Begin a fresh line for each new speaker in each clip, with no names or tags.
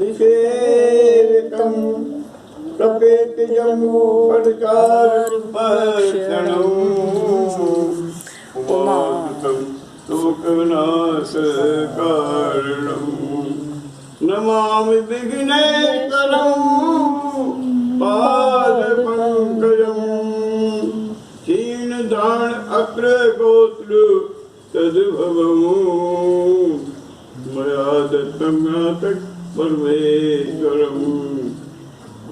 विसेवितं तपेति जम्बू फटकारपक्षणम् उमासुतं शोकनाशकारणम् नमामि विघ्नेश्वरं पादपङ्कजम् क्षीणदान अग्रगोत्र तद्भवम् मया दत्तं तत् परमेश्वरम्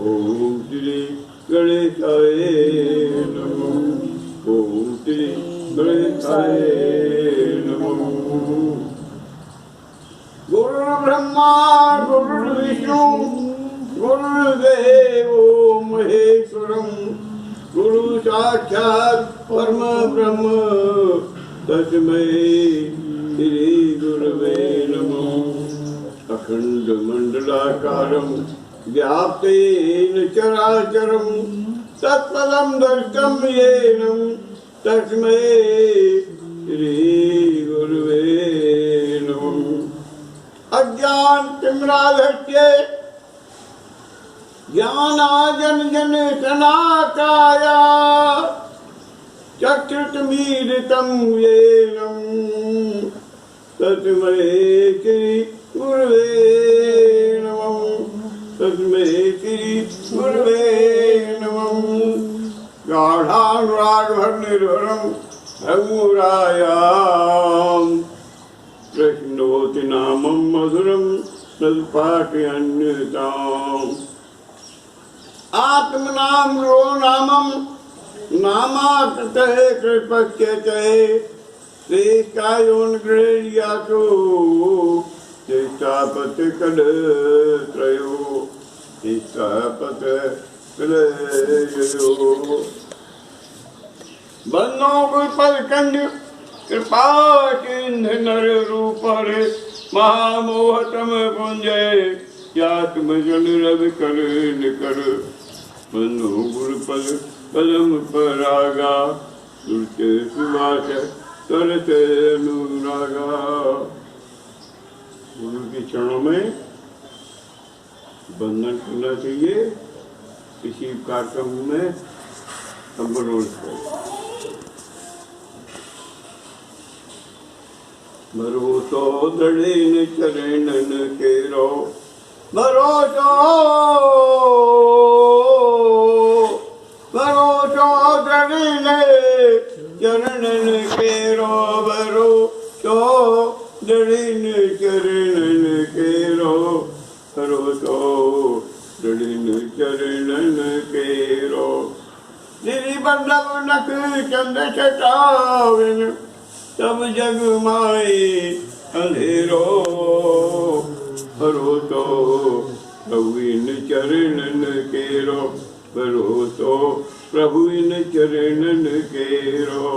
ओम श्री गणेशाय नमः। ओम श्री गणेशाय नमः। गुरु ब्रह्मा गुरु विष्णु गुरुदेवो महेश्वरम् गुरु साक्षात् परम ब्रह्म तस्मै श्री गुरवे नमः। अखंड मंडलाकारं व्याप्तेन चराचरं तत्पदं दर्शनं येन तस्मै श्री गुरवे नमः। अज्ञानतिमिरान्धस्य ज्ञानांजन शलाकाय चक्षुरुन्मीलितं येन तस्मै श्री गुरवे नमः। तस्मै श्री गुरवे नमः। गाढानुरागभरनिर्भरं रघुरायां कृष्णोति नामं मधुरं तत्पाठयन्यताम्। आत्मनाम रो नामं नामाकृतः कृपच्यते श्रेष्ठायोन्गृह्यासु शिष्टापत कलत्रयो शिष्टापत कलयो बन्नो गुरुपदकंड कृपा सिंधु नर रूप हरे महामोहतम पुंजय यात्म जन रवि कर निकर बन्नो गुरुपद पदम परागा दुर्ते सुभाष करते अनुरागा। गुरु के चरणों में बंधन करना चाहिए। किसी कार्यक्रम में संबरोध करें। भरोसो दृढ़ चरणन केरो भरोसो दृढ़ चरणन केरो भरोसो दृढ़ चरणन केरो भरोसो दृढ़ चरणन केरो। श्री बल्लभ नख चंद चटावन तब जग माए अंधेरो भरोसो प्रभु इन चरणन केरो भरोसो प्रभु इन चरणन केरो।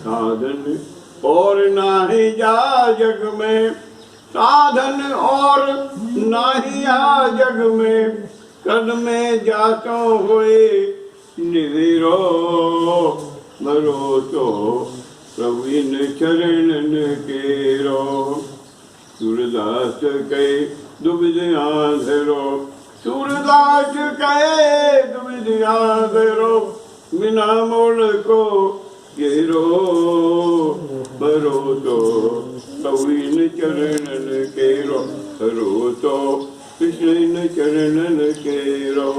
साधन और नाही जा जग में साधन और नाही आ जग में कद में जातो हुए निवीरो भरोसो प्रभु इन चरणन केरो। सूरदास कहे दुविधा धरो सूरदास कहे दुविधा धरो बिना मोल को घेरो भरोसो प्रभु इन चरणन केरो भरोसो कृष्ण इन चरणन केरो।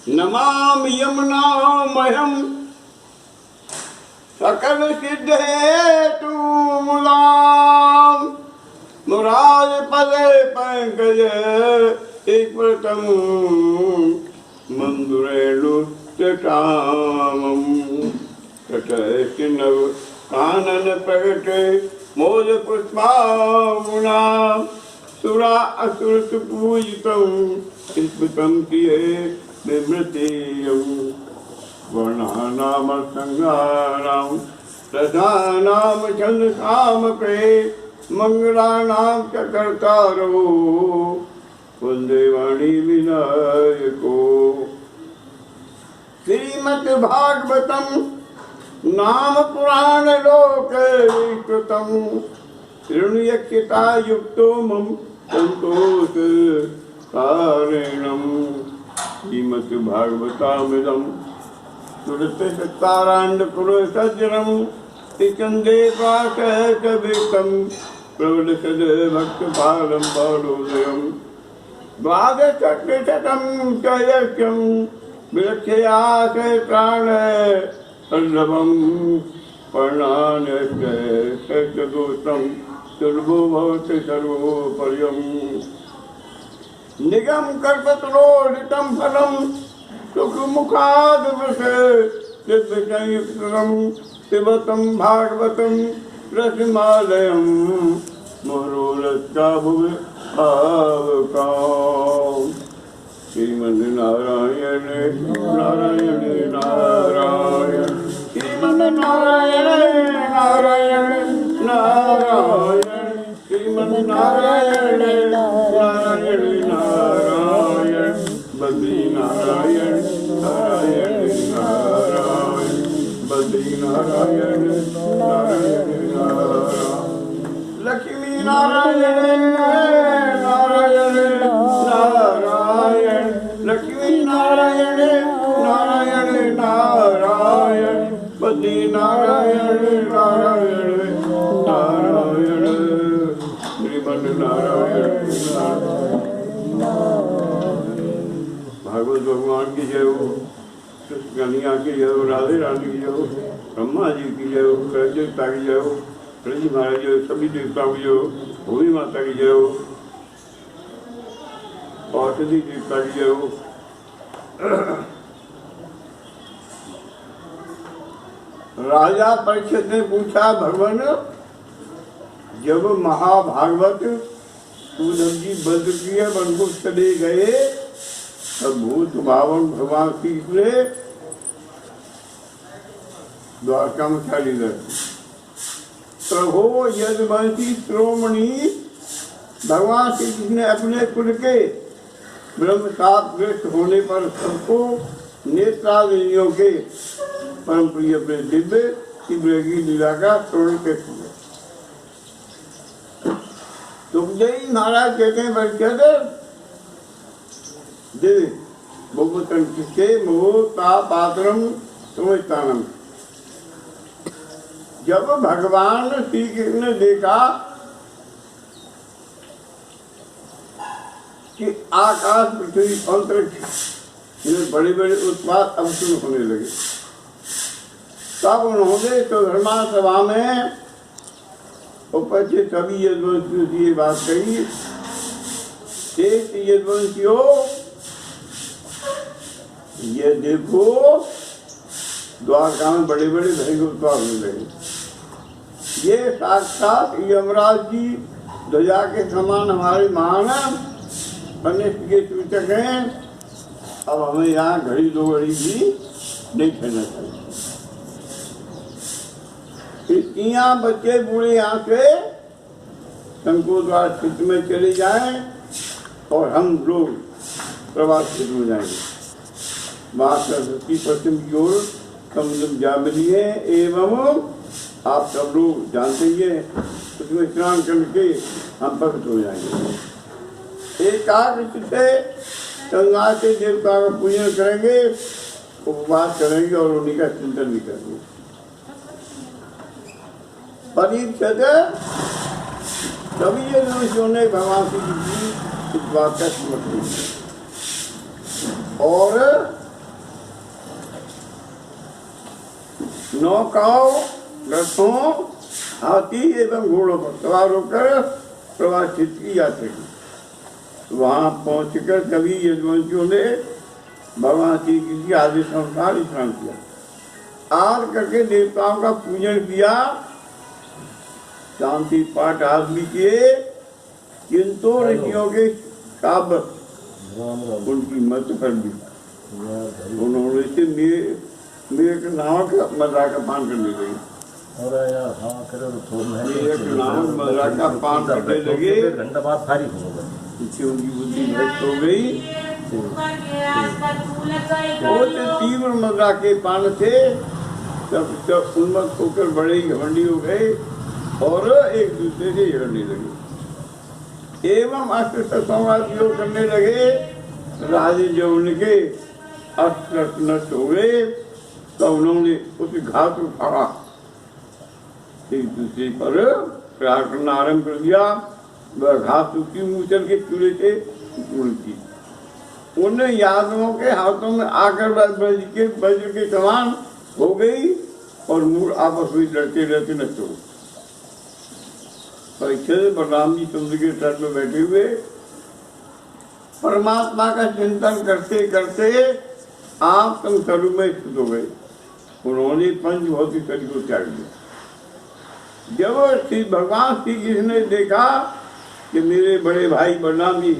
नमामि यमुनामयम् सकल सिद्ध हेतु मूलाम् मुराद पद पंकज एक प्रथम मंदुरेणु कामम कटक नव कानन प्रगट मोद पुष्पामुना सुरा असुर सुपूजितं स्मृतं किए विमृतियं वर्णानाम संगाराम रसानाम छंद कामके मंगलानाम च कर्तारो वंदे वाणी विनायको। श्रीमद् भागवतम नाम पुराण लोक कृतम ऋणयक्षता युक्तो मम संतोष कारणम श्रीमद् भागवतामिदं सुरते सत्तारांड कुरु सज्जनम तिचंदे पाक कवितं प्रवलसद भक्त पालम बालोदयम द्वादशशतं च यज्ञं विलक्षया सहस्राण पल्लवं पर्णान्यस्य सहस्रदोषं दुर्गो भवति सर्वोपर्यम् निगम कल्पतरोहितं फलं सुखमुखाद दिव्यसंयुक्तं पिबतं भागवतं रसमालयं मनोरथा भुवि आवकाम् श्रीमन्नारायण नारायण नारायण श्रीमन्नारायण नारायण नारायण श्रीमन्नारायण नारायण नारायण बद्री नारायण नारायण नारायण बद्री नारायण नारायण नारायण लक्ष्मी नारायण नारायण नारायण लक्ष्मी नारायण नारायण नारायण बद्री नारायण नारायण नारायण श्रीमन नारायण भागवत भगवान की जय हो, कृष्ण कन्हैया की जय हो, राधे रानी की जय हो, ब्रह्मा जी की जय हो, देवता की जय हो, प्रजी महाराज जय हो, सभी देवताओं की जय हो, भूमि माता की जय हो, औषधि देवता की जय हो। राजा परीक्षित ने पूछा, भगवान जब महाभागवत उद्धव जी बद्रीय वन को चले गए तब भूत भावन भगवान श्री ने द्वारका में चली गए। प्रभो यदवंशी श्रोमणी भगवान श्री कृष्ण ने अपने कुल के ब्रह्मशापग्रस्त होने पर सबको नेत्रादियों के परम प्रिय अपने दिव्य तीव्र की लीला का स्मरण करते हैं। तुमजयी महाराज कहते हैं बरकत दे भगवतन के मोह का पात्रम समझतानम। जब भगवान श्री कृष्ण ने देखा कि आकाश पृथ्वी अंतरिक्ष में बड़े बड़े उत्पाद अब शुरू होने लगे, तब उन्होंने तो धर्मा सभा में उपस्थित सभी यदुवंशियों से ये बात कही, यदुवंशियों ये देखो द्वारका में बड़े बड़े भयंकर उत्पाद होने लगे। ये साक्षात यमराज जी ध्वजा के समान हमारे महान अनिष्ट के सूचक हैं। अब हमें यहाँ घड़ी दो घड़ी भी नहीं खेलना चाहिए। स्त्रियाँ बच्चे बूढ़े यहाँ से संकोच द्वार क्षेत्र में चले जाएं और हम लोग प्रवास क्षेत्र में जाएंगे। वहाँ सरस्वती पश्चिम की ओर समुद्र जा मिली है एवं आप सब लोग जानते ही हैं उसमें स्नान करके हम पवित्र हो जाएंगे। एकाग्र से गंगा के देवता का पूजन करेंगे, उपवास करेंगे और उन्हीं का चिंतन भी करेंगे। परीक्षित सभी ऋषियों ने भगवान श्री कृष्ण की इस बात का समर्थन किया और नौकाओं, रथों, हाथी एवं घोड़ों पर सवार होकर प्रवास क्षेत्र की यात्रा की। वहां पहुंचकर सभी यदुवंशियों ने भगवान श्री कृष्ण के आदेश अनुसार स्नान किया, आर करके देवताओं का पूजन किया, शांति पाठ आदि भी किए, किंतु ऋषियों के काव्य उनकी मत पर भी उन्होंने से मेरे नामक मदरा का पान करने लगे। नामक मदरा का पान करने लगे, इससे उनकी बुद्धि भ्रष्ट हो गई। बहुत तीव्र मदरा के पान से सब उन्मत्त होकर बड़े घमंडी हो गए और एक दूसरे से झगड़ने लगे। एवं अस्त्र संवाद योग करने लगे। राजे जब उनके अस्त्र नष्ट हो गए तो उन्होंने उस घात को फाड़ा, एक दूसरे पर प्रहार करना आरंभ कर दिया। वह घात उसकी मुँह चल के चूल्हे से उड़ती। उन यादवों के हाथों में आकर वज्र के समान हो गई और मूल आपस में लड़ते लड़ते नष्ट हो गए। परीक्षित बलराम जी समुद्र के तट में बैठे हुए परमात्मा का चिंतन करते करते आप तुम सरु में स्थित हो गए। उन्होंने पंच भौतिक शरीर को त्याग दिया। जब श्री भगवान श्री कृष्ण ने देखा कि मेरे बड़े भाई बलराम जी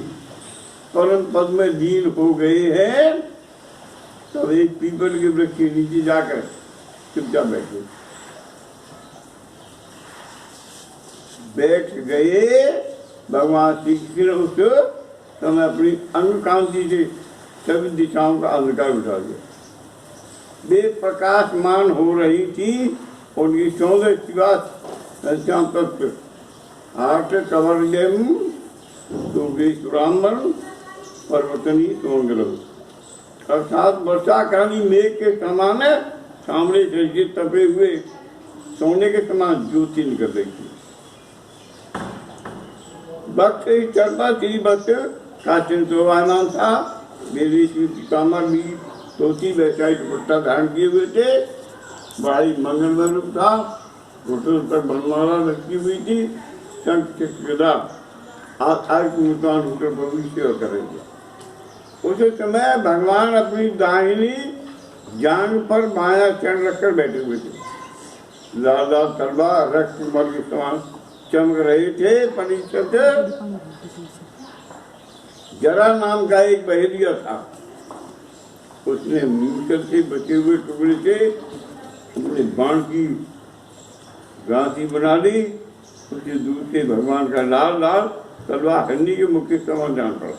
परम पद में लीन हो गए हैं, तो एक पीपल के वृक्ष के नीचे जाकर चुपचाप बैठ गए। भगवान श्री कृष्ण उस समय अपनी अंग कांति से सभी दिशाओं का अंधकार उठा दिया। वे प्रकाशमान हो रही थी। उनकी सौंदर्य शिवास तत्व आठ कवर्यम सुरामन पर्वतनी सुमंगलम, अर्थात वर्षाकाली मेघ के समान सामने से तपे हुए सोने के समान ज्योति निकल रही थी। वक्त चलता श्री वक्त का चिंतवान था। मेरी पितामह भी धोती वैसा दुपट्टा धारण किए हुए थे। बड़ा ही मंगलमय रूप था। घुटनों पर बनमाला लटकी हुई थी। शंख गदा सेवा कर रही थी। उस समय भगवान अपनी दाहिनी जांग पर माया चरण रखकर बैठे हुए थे। लाल लाल तलवार रक्त मर के समान चमक रहे थे। परीक्षित जरा नाम का एक बहेलिया था। उसने मूसल से बचे हुए टुकड़े से अपने बाण की गांठी बना ली। उसके दूर से भगवान का लाल लाल तलवार हन्नी के मुख के समान जान पड़ा।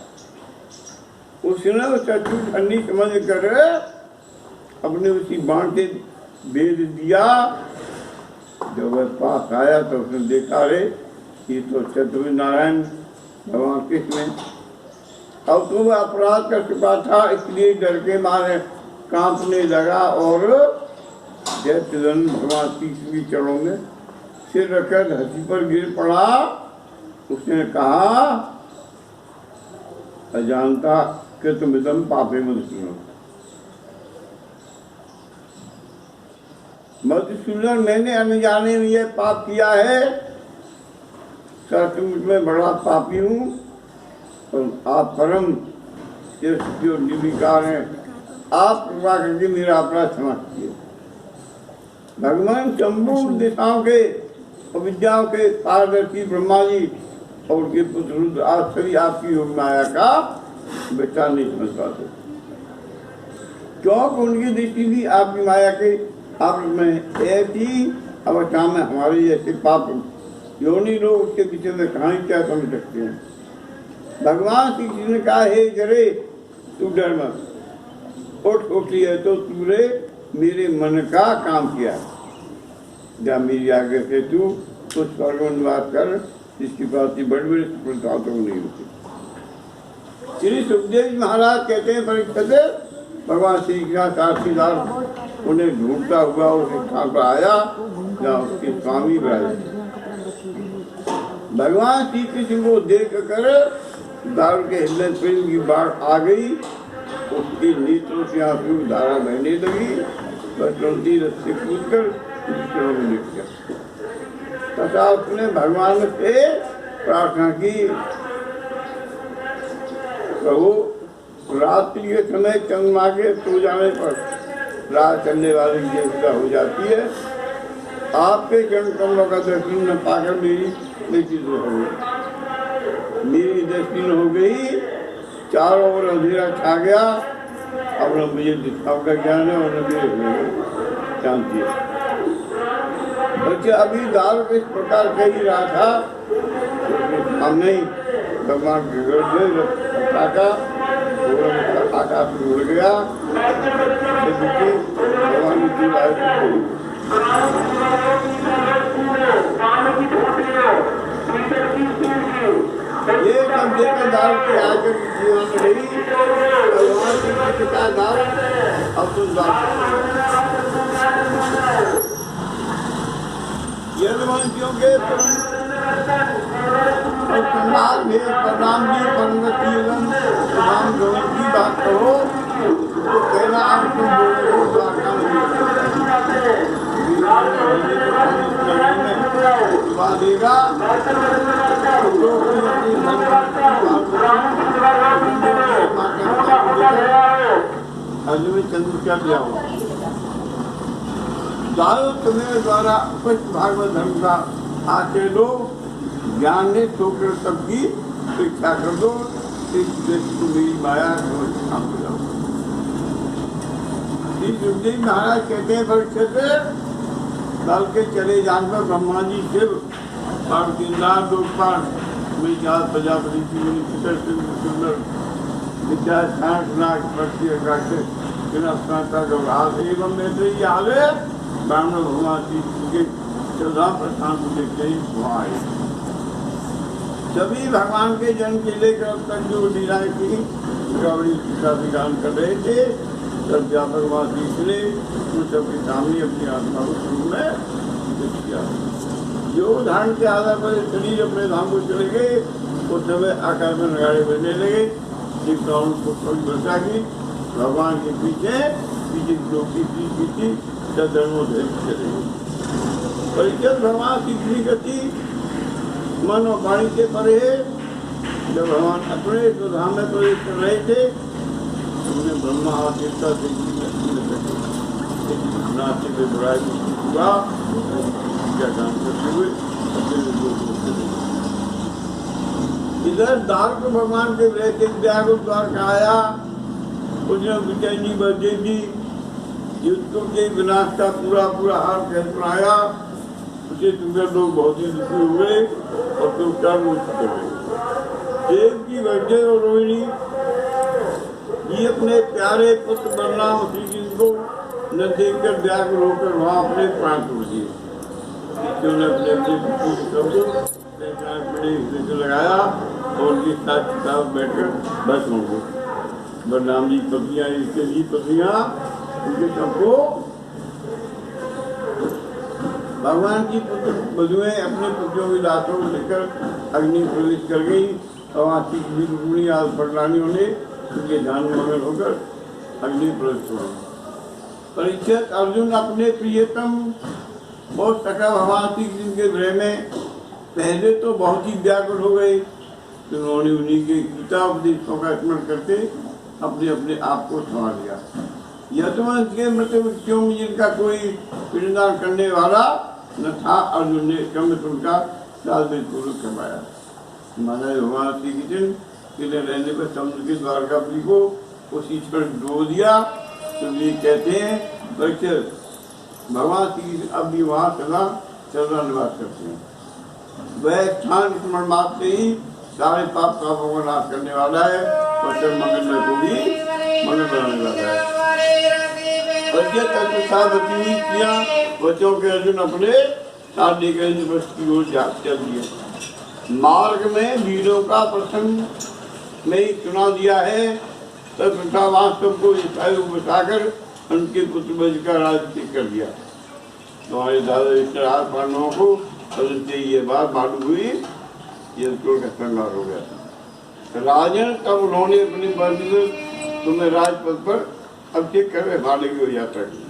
उसने उसका चूट हन्नी समझ कर अपने उसी बाण से भेद दिया। जब वह पास आया तो उसने देखा, रे ये तो चतुर्थ नारायण भगवान कृष्ण। अब तो वह अपराध कर चुका था, इसलिए डर के मारे कांपने लगा और जैसे भगवान तीसरी चरणों में सिर रखकर धरती पर गिर पड़ा। उसने कहा, अजानता कृतमिदं पापे मधुसूदन, मधुसूदन मैंने अनजाने में यह पाप किया है। सचमुच में बड़ा पापी हूँ और आप परम जो निर्विकार हैं, आप कृपा करके मेरा अपराध क्षमा कीजिए। भगवान संपूर्ण दिशाओं के विद्याओं के पारदर्शी ब्रह्मा जी और उनके पुत्र रुद्र आज सभी आपकी योग माया का विचार नहीं समझ पाते, क्योंकि उनकी दृष्टि भी आपकी माया के आप में ऐसी अवस्था में हमारे जैसे पाप योनि लोग उसके पीछे में कहानी क्या समझ सकते हैं। भगवान श्री कृष्ण ने कहा, हे जरे तू डर मत, उठ लिया तो तूने मेरे मन का काम किया। जब मेरी आगे से तू उस स्वर्ग में निवास कर जिसकी प्राप्ति बड़ी बड़ी सफलता तो नहीं होती। श्री सुखदेव महाराज कहते हैं, परीक्षित भगवान श्री कृष्ण काशीदार उन्हें ढूंढता हुआ उस स्थान पर आया जहाँ उसके स्वामी विराजे। भगवान श्री कृष्ण को देख कर दारू के हृदय प्रेम की बाढ़ आ गई। उसके नेत्रों से आंसू धारा बहने लगी। बसंती रथ से कूदकर तथा उसने भगवान से प्रार्थना की, प्रभु रात्रि के समय चंद्रमा के सो जाने पर रात चलने वाली देवता हो जाती है। आपके चरण कमलों का दर्शन न पाकर मेरी दृष्टि हो गई। चारों ओर अंधेरा छा गया। अब न मुझे दिशाओं का ज्ञान है और न मुझे शांति है। बच्चे अभी दारू इस प्रकार कह ही रहा था, हमने भगवान के आकाश में उड़ गया। भगवान की ये सब लेकर दाल के आकर जीवन में रही भगवान की पिता दाल अब तो यदवंशियों के और संभाल में प्रणाम जी परमती प्रणाम गौर की बात करो तो कहना आप तुम बोले हो द्वारका देगा में चंद्र क्या दिया हो तुम्हें द्वारा पुष्ट भागवत धर्म का आके लो ज्ञान ने ठोकर सबकी शिक्षा कर दो मेरी माया महाराज कहते हैं परीक्षित दल के चले जान पर ब्रह्मा जी शिव पार्वतीनाथ लोकपाल में जात प्रजापति की सुंदर विद्या एवं आले ब्राह्मण भगवान के चौदह प्रस्थान को देखते ही वहाँ आए सभी भगवान के जन्म के लेकर अब तक जो लीलाएं की गौरी का विधान कर रहे थे सब व्यापक बात इसलिए उन सबके सामने अपनी आत्मा को शुरू में किया जो धारण के आधार पर शरीर अपने धाम को चले गए उस समय आकार में नगाड़े बनने लगे बचा की भगवान के पीछे पीछे लोग की पीछे धर्मोदय चले गए परिचय भगवान की इतनी गति मन और वाणी से परे है जब भगवान अपने धाम में प्रवेश कर रहे थे उन्हें ब्रह्मा देवता से नाचे में बुराई हुआ क्या काम करते हुए इधर दार को भगवान के रहते व्याकुल द्वार का आया उसने विजय जी बचे जी युद्धों के विनाश का पूरा हार कह सुनाया उसे तुम्हें लोग बहुत ही दुखी हुए और तुम कर्म हो चुके हुए देव की वजह और रोहिणी ये अपने प्यारे पुत्र बलराम श्री जी को न देखकर व्याकुल होकर वहाँ अपने प्राण छोड़ दिए अपने लगाया और उनके साथ किताब बैठकर बस होंगे बलराम जी पत्नियाँ इसके लिए पत्नियाँ उनके सबको भगवान की पुत्र बधुएं अपने पुत्रों की लाशों को लेकर अग्नि प्रवेश कर गई और वहाँ की पटरानियों ने उनके ध्यान में मगन होकर अग्नि प्रवेश हुआ परीक्षित अर्जुन अपने प्रियतम बहुत सका भगवान श्री कृष्ण के गृह में पहले तो बहुत ही व्याकुल हो गए तो उन्होंने उन्हीं के गीता उपदेशों का स्मरण करके अपने अपने आप को संभाल लिया यदुवंश के मृत्यु में जिनका कोई पिंडदान करने वाला न था अर्जुन ने उनका साल में पूर्ण करवाया माना भगवान श्री कृष्ण के रहने पर समुद्र के द्वारकापुरी को उसी क्षण डो दिया तो ये कहते हैं भगवान श्री कृष्ण अब भी वहाँ सदा निवास करते हैं वह स्थान स्मरण मात्र से ही सारे पाप पापों को नाश करने वाला है और मंगल को भी मंगल बनाने वाला है बच्चों के अर्जुन अपने साथ लेकर की ओर चल दिए मार्ग में वीरों का प्रसंग में ही चुना दिया है तब वास्तव को बचाकर उनके पुत्र बज का राजनीति कर दिया तुम्हारे दादा इश्तराज पांडवों को ये बात मालूम हुई ये का संहार हो गया राजन तब उन्होंने अपनी मर्जी तुम्हें राजपद पर अब चेक कर भाड़े की यात्रा की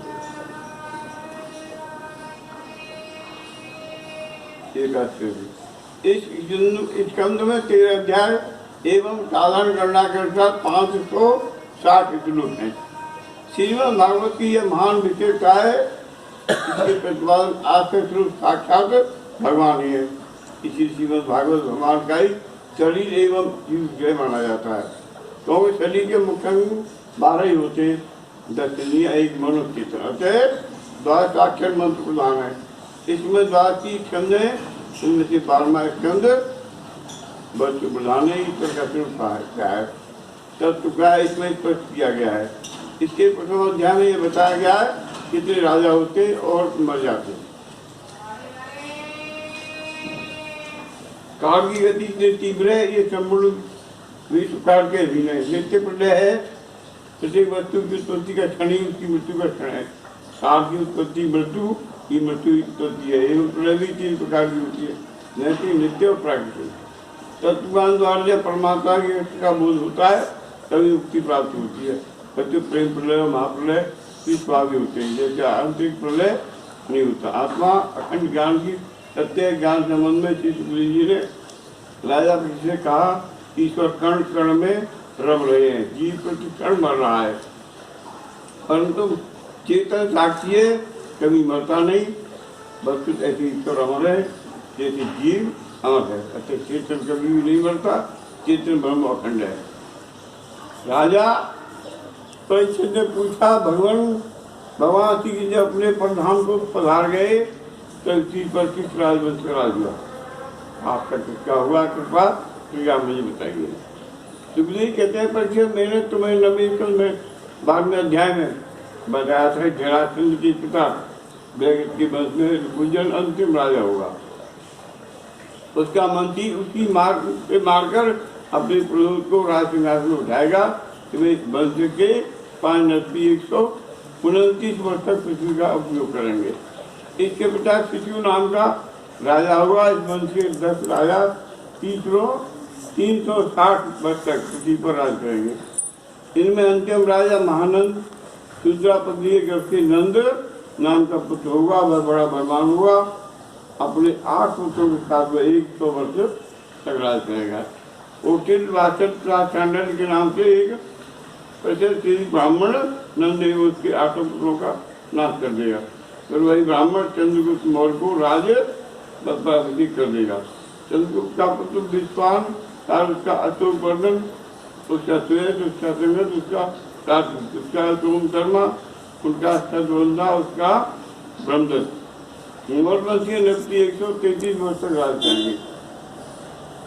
इस स्कंद में 13 अध्याय एवं साधारण गणना के अनुसार 560 श्लोक हैं श्रीमद् भागवत की यह महान विशेषता है इसके प्रतिपादन आश्रय स्वरूप साक्षात भगवान ही है इसी श्रीमद् भागवत भगवान का ही शरीर एवं जीव माना जाता है क्योंकि शरीर के मुख्य 12 ही होते हैं 10 इंद्रियां एक मनुष्य की तरह से 12 साक्षर मंत्र प्रधान है इसमें 12 स्कंद है उनमें से 12वां स्कंद बच्चे प्रधान है ईश्वर का स्वरूप क्या है तत्व क्या है इसमें स्पष्ट किया गया है इसके प्रथम अध्याय में यह बताया गया है कितने राजा होते और मर जाते। काल की गति इतनी तीव्र है, ये संपूर्ण विश्व काल के अधीन है। नित्य प्रलय है, प्रत्येक वस्तु की उत्पत्ति का क्षण ही उसकी मृत्यु का क्षण है। काल की उत्पत्ति मृत्यु की, मृत्यु की उत्पत्ति है। एवं प्रलय भी 3 प्रकार की होती है, नैतिक, नित्य और प्राकृतिक। तत्वज्ञान द्वारा जब परमात्मा की व्यक्ति का बोध होता है तभी मुक्ति प्राप्त होती है। सत्य, प्रेम प्रलय, महाप्रलय की स्वाभाविक होते हैं, जैसे आंतरिक प्रलय नहीं होता। आत्मा अखंड ज्ञान की सत्य ज्ञान संबंध में श्री सुखदेव जी ने राजा से कहा, ईश्वर कण कण में रम रहे हैं, जीव प्रति क्षण मर रहा है, परंतु चेतन साक्षी है, कभी मरता नहीं। बस ऐसे ईश्वर अमर है जैसे जीव अमर है। अच्छा, चेतन कभी भी नहीं मरता, चेतन ब्रह्म अखंड है। राजा परीक्षित ने पूछा, भगवान श्री जी अपने प्रधान को पधार गए तो इसी पर किस राजवंश का राज हुआ? आपका किसका हुआ कृपा, तो आप मुझे बताइए। सुखदेव कहते हैं, परीक्षित मैंने तुम्हें नवीन में बाद में अध्याय में बताया था, जरासंध के पिता बैगत के वंश में गुजन अंतिम राजा होगा। उसका मंत्री उसकी मारकर अपने पुरोहित को राज सिंहासन में उठाएगा। वे इस वंश के 5 नस्ली 129 वर्ष तक पृथ्वी का उपयोग करेंगे। इसके पिता शिशु नाम का राजा होगा। इस वंश के 10 राजा 360 वर्ष तक पृथ्वी पर राज करेंगे। इनमें अंतिम राजा महानंद शूद्रापति गर्भ से नंद नाम का पुत्र होगा। वह बड़ा बलवान होगा, अपने 8 पुत्रों के साथ वह 100 वर्ष तक राज करेगा। ओटिल वाचक चांडल के नाम से एक प्रसिद्ध ब्राह्मण नंद एवं उसके 8 पुत्रों का नाश कर देगा। फिर वही ब्राह्मण चंद्रगुप्त मौर्य को राज पदवी कर देगा। चंद्रगुप्त का पुत्र विश्वान, उसका अशोक वर्धन, उसका सुयश, उसका संगत, उसका सोम शर्मा, उनका सदवंदा, उसका ब्रह्मदत्त। हिमवंशीय नृपति 133 वर्ष तक राज करेंगे।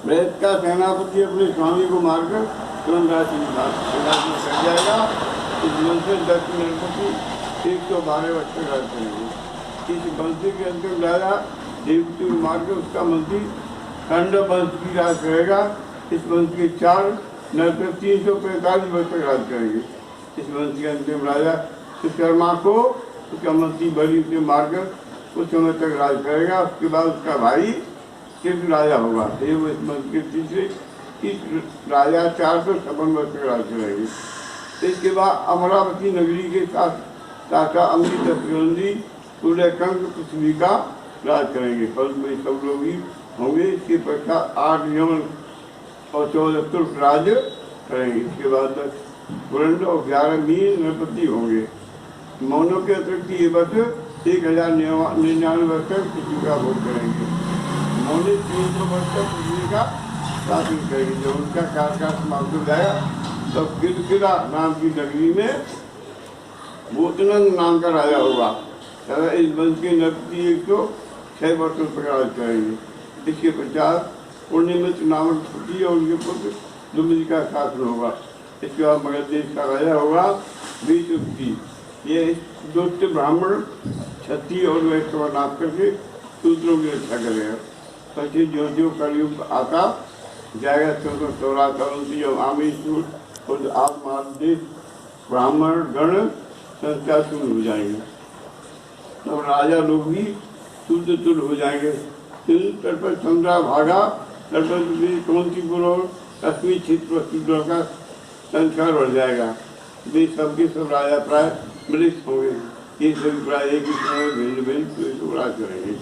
वैद का सेनापति अपने स्वामी को मारकर तुरंत राज कर जाएगा। इस वंश में दक्ष नृपति 112 वर्ष तक राज करेंगे। इस वंश के अंतिम राजा देवती को मारकर उसका मंत्री खंड वंश की राज करेगा। इस वंश के 4 नरपति 345 वर्ष तक राज करेंगे। इस वंश के अंतिम राजा विश्वकर्मा को उसका मंत्री बलि से मारकर कुछ समय तक राज करेगा। उसके बाद उसका भाई कृष्ण राजा होगा। इस वंश के तीसरे राजा 456 वर्ष तक राज करेंगे। इसके बाद अमरावती नगरी के साथ अमृत दशरंदी सूर्यकंक पृथ्वी का राज करेंगे। फल में सब लोग ही होंगे। इसके पश्चात 8 यमन और 14 तुर्क राज करेंगे। इसके बाद 10 पुरंड और 11 मीन नृपति होंगे। मौनों के अतिरिक्त ये वर्ष 1099 वर्ष तक पृथ्वी का भोग करेंगे। मौनी 300 वर्ष तक पृथ्वी का शासन करेंगे। जब उनका कार्यकाल समाप्त हो जाएगा तब गिरगिरा नाम की नगरी में बोतनंग नाम का राजा होगा। इस वंश के नृपति 106 वर्षों तक राज करेंगे। इसके पश्चात पूर्णिमित नामक छुट्टी और उनके पुत्र दुम्बी का शासन होगा। इसके बाद मगध देश का राजा होगा विशुद्धि। ये दुष्ट ब्राह्मण क्षत्रिय और वैश्य का नाश करके शूद्रों की रक्षा करेगा। पश्चिम जो कलयुग आता जाएगा 1484 आमेश्वर और आत्मादेश ब्राह्मण गण संख्या शून्य हो जाएंगे। तब राजा लोग भी शुद्ध तुल हो जाएंगे। तट पर चंद्रा भागा कौंतीपुर और कश्मीर क्षेत्र पर शूद्रों का संस्कार बढ़ जाएगा। वे सबके सब राजा प्राय मृत होंगे। ये सभी प्राय एक ही समय भिन्न भिन्न राज करेंगे।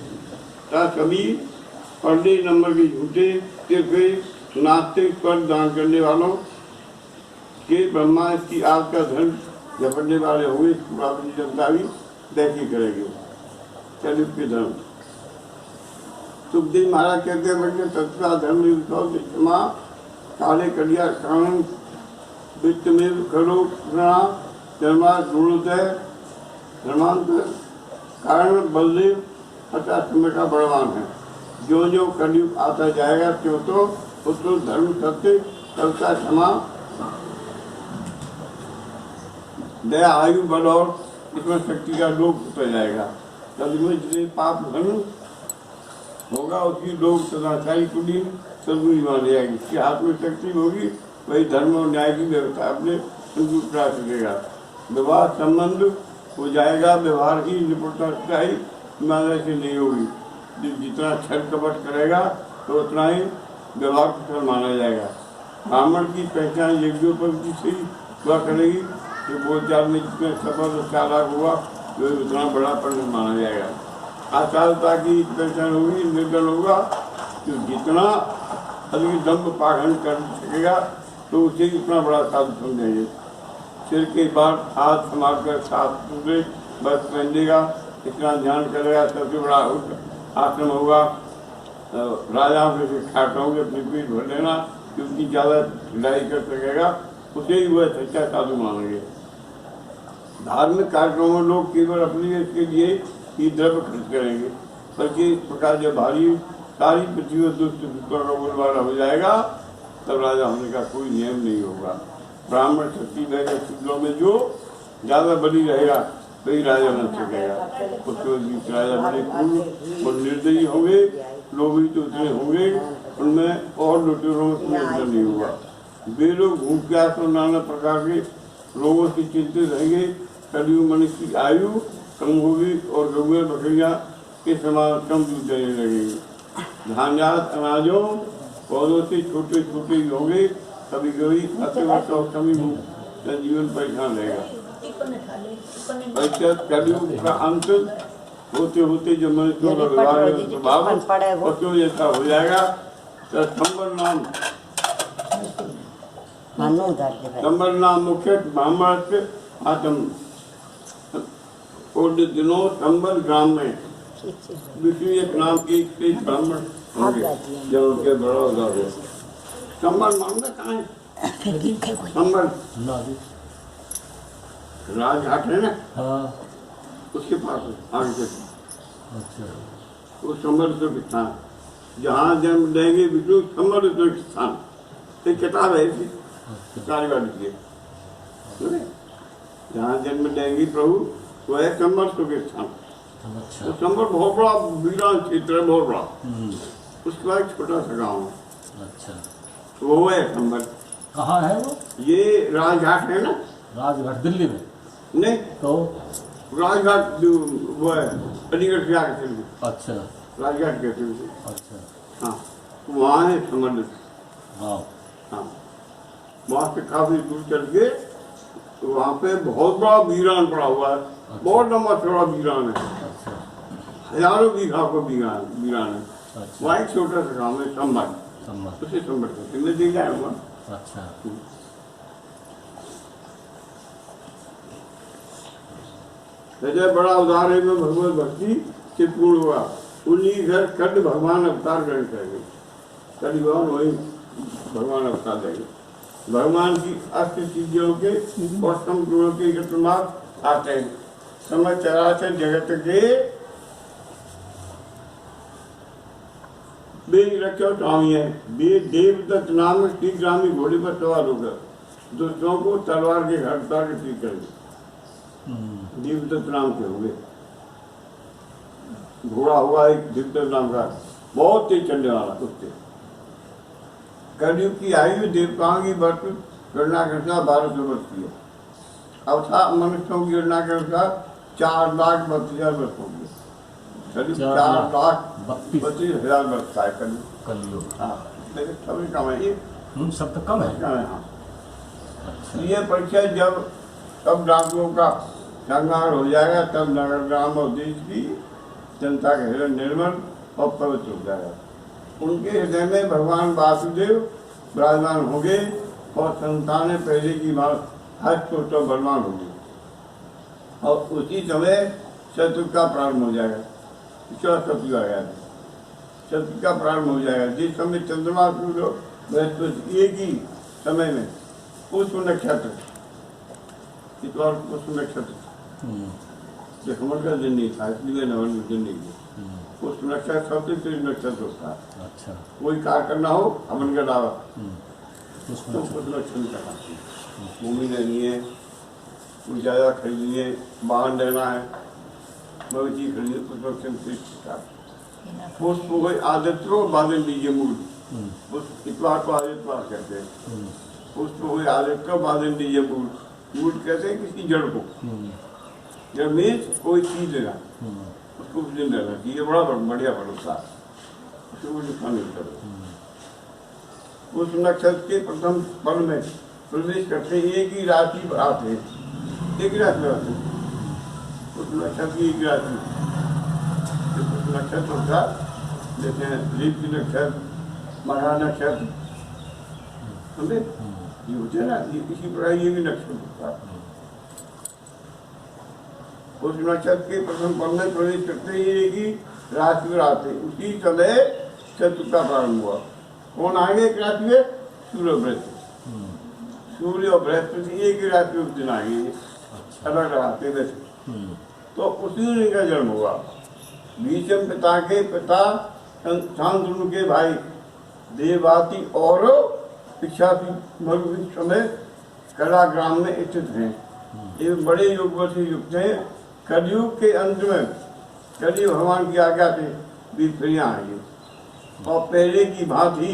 सभी पढ़ने नंबर के झूठे सिर्फ नास्तिक पर दान करने वालों के ब्रह्मा की आग का धन झपटने वाले होंगे। जनता भी देखी करेगी। कलयुग के धर्म सुखदेव महाराज कहते हैं, तत्वा धर्म काले कलिया कानून वित्त में करो धर्मा गुणोदय धर्मांतर कारण बलदेव 50 समय का बलवान है। जो जो कलयुग आता जाएगा त्यों तो धर्म सत्य करुणा क्षमा दया आयु बल और इसमें शक्ति का लोप होता जाएगा। तब में जितने पाप धन होगा उसकी लोग सदाचारी कुलीन सदगुणी मान जाएगी। इसके हाथ में शक्ति होगी, वही धर्म और न्याय की व्यवस्था अपने संतुष्ट करा सकेगा। विवाह संबंध हो जाएगा, व्यवहार की निपुणता ही ईमानदारी से नहीं होगी। जितना छल कपट करेगा तो उतना ही व्यवहार कुशल माना जाएगा। ब्राह्मण की पहचान यज्ञोपवीत से ही हुआ करेगी कि बोलचाल में जितने सफल और चालाक हुआ तो उतना बड़ा पंडित माना जाएगा। आचारता की पहचान होगी, निर्दल होगा, तो जितना अधिक दम्भ पाखंड कर सकेगा तो उसे उतना बड़ा साधु समझेंगे। सिर के बाद हाथ संभाल कर साफ सुथरे बस पहनेगा, इतना ध्यान करेगा, सबसे बड़ा आश्रम होगा। राजाओं के खाट होंगे, अपनी पीठ भर लेना, क्योंकि ज़्यादा लड़ाई कर सकेगा उसे ही वह सच्चा साधु मानेंगे। धार्मिक कार्यक्रमों में लोग केवल अपने इसके लिए ही द्रव्य खर्च करेंगे, बल्कि इस प्रकार जब भारी सारी पृथ्वी और दुष्ट दुष्टों का बोलबाला हो जाएगा तब राजा होने का कोई नियम नहीं होगा। ब्राह्मण शक्ति रहेगा, शुद्रों में जो ज़्यादा बली रहेगा वही राजा बन सकेगा। उसके बीच राजा बड़े क्रूर और निर्दयी होंगे, लोभी तो उतने होंगे, उनमें और लुटेरों में कोई अंतर नहीं होगा। वे लोग भूख प्यास और नाना प्रकार के रोगों से चिंतित रहेंगे। कलयुग मनुष्य की आयु कम होगी और गौएं बकरियां के समान कम दूध देने लगेंगे। धान्यात अनाजों पौधों से छोटे छोटे ही होंगे, कभी कभी खाते वक्त और कभी जीवन परेशान रहेगा। कलयुग का अंत होते होते जब मनुष्यों का व्यवहार स्वभाव पशुओं जैसा हो जाएगा तो संबर नाम मुख्य ब्राह्मण से आत्म और दिनों संबर ग्राम में विष्णु एक नाम के ब्राह्मण होंगे जब उनके बड़ा होगा। संबर मामला कहाँ है? संबर राजघाट है ना, उसके पास आगे से वो संबर स्थान जहाँ जन्म लेंगे विष्णु संबर स्थान, एक किताब है इसकी कार्यवाही की, जहाँ जन्म लेंगे प्रभु वो है संबर के स्थान। तो संबर बहुत बड़ा वीरान क्षेत्र है, बहुत बड़ा, उसके बाद छोटा सा गाँव है।
अच्छा,
वो है संबर।
कहाँ है वो?
ये राजघाट है ना,
राजघाट दिल्ली में
नहीं
तो
राजघाट वो है अलीगढ़ से आगे चल।
अच्छा,
राजघाट कहते हैं।
अच्छा,
हाँ, वहाँ है संबंध।
हाँ,
वहाँ से काफी दूर चल के तो वहाँ पे बहुत बड़ा वीरान पड़ा हुआ है। अच्छा। बहुत लंबा चौड़ा वीरान है।
अच्छा,
हजारों बीघा को वीरान है।
अच्छा,
वहाँ एक छोटा सा गाँव है संबंध, उसे संबंध करते मैं देख जाऊँगा।
अच्छा,
हृदय बड़ा उदार है, में भगवत भक्ति से पूर्ण हुआ। उन्हीं घर कद भगवान अवतार ग्रहण करेंगे, कद भगवान वही भगवान अवतार देंगे। भगवान की अष्ट सिद्धियों के और संपूर्णों के एकत्रमार्ग आते हैं। समय चराचर जगत के वे रक्षो स्वामी है। वे देवदत्त नाम श्रीग्रामी घोड़े पर सवार होकर दुष्टों को तलवार के घर उतार के ठीक करेंगे। देवदत्त नाम के होंगे, घोड़ा हुआ एक देवदत्त नाम का, बहुत तेज चलने वाला कुत्ते। कलयुग की आयु देवताओं की वर्ष गणना के अनुसार 1200 वर्ष की है। अवथा मनुष्यों की गणना के अनुसार 4,32,000 वर्ष होंगे। कलयुग 4,32,000 वर्ष का है कलयुग। हाँ, लेकिन सभी कम है ये,
सब तो कम है।
हाँ, ये परीक्षा जब तब डाकुओं का संहार हो जाएगा, तब नगर ग्राम और देश की जनता का हृदय निर्मल और पवित्र हो जाएगा। उनके हृदय में भगवान वासुदेव विराजमान होंगे और संतानें पहले की बात हस्त तो बलवान होगी। और उसी समय शत्रु का प्रारंभ हो जाएगा। शत्रु आ गया, शत्रु का प्रारंभ हो जाएगा। जिस समय चंद्रमा बृहस्पति एक ही समय में पुष्प नक्षत्र, इस बार पुष्प नक्षत्र हमन का दिन नहीं था, इसलिए नवन दिन नहीं था। पुष्प नक्षत्र सबसे तेज नक्षत्र होता है।
अच्छा,
कोई कार्य करना हो हमन का दावा तो पुष्प नक्षत्र का भूमि नहीं है, कुछ ज़्यादा खरीदिए, वाहन लेना है, मवेशी खरीदिए, पुष्प पुष्प हो गई आदित्य बादल लीजिए मूल, पुष्प इतवार को आदित्यवार कहते हैं। पुष्प हो गई आदित्य बादल लीजिए मूल, मूल कहते हैं किसी जड़ को, जड़ मीन्स कोई चीज लेना, उसको कुछ दिन लेना चाहिए, बड़ा बढ़िया फल होता है, उसको कुछ नुकसान नहीं करता। उस नक्षत्र के प्रथम पल में प्रवेश करते एक ही राशि पर आते हैं, एक ही राशि पर आते हैं। उस नक्षत्र की एक राशि, उस नक्षत्र होता जैसे लीप की नक्षत्र, मघा नक्षत्र, समझे ये होते हैं ना, ये किसी प्रकार ये भी नक्षत्र होता है। उस नक्षत्र के प्रथम पल में प्रवेश करते ही एक ही राशि पर आते, उसी समय चतुर्था प्रारंभ हुआ। कौन आएंगे एक राशि में? सूर्य बृहस्पति, सूर्य और बृहस्पति एक ही राशि में उस दिन आएंगे, अलग लगाते वैसे। तो उसी दिन इनका जन्म हुआ। भीष्म पिता के पिता शांतनु के भाई देवाती और इच्छासी भगवती समय कला ग्राम में स्थित हैं। ये बड़े युग से युक्त हैं। कलयुग के अंत में कलयुग भगवान की आज्ञा से विपरियां आएंगे और पहले की भांति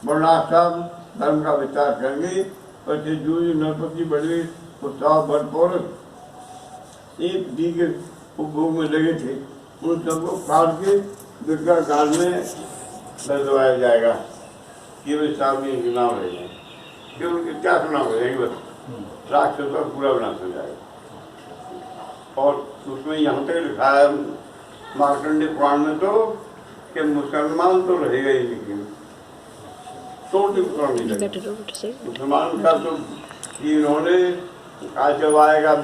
वर्णाश्रम धर्म का विचार करेंगे। पर जो नरपति बड़े उत्साह बलपूर्व एक दी के उपभोग में लगे थे, उन सबको काट के दुर्गा काल में दर्जवाया जाएगा। केवल सामने नाम रह जाए, केवल क्या सुना हो जाएगी, बस राक्षस का पूरा विनाश हो जाएगा। और उसमें यहाँ तक लिखा है मार्कंडेय पुराण में तो कि मुसलमान तो रहेगा ही, लेकिन तो नहीं रहेगा मुसलमान का। तो इन्होंने आज जब आएगा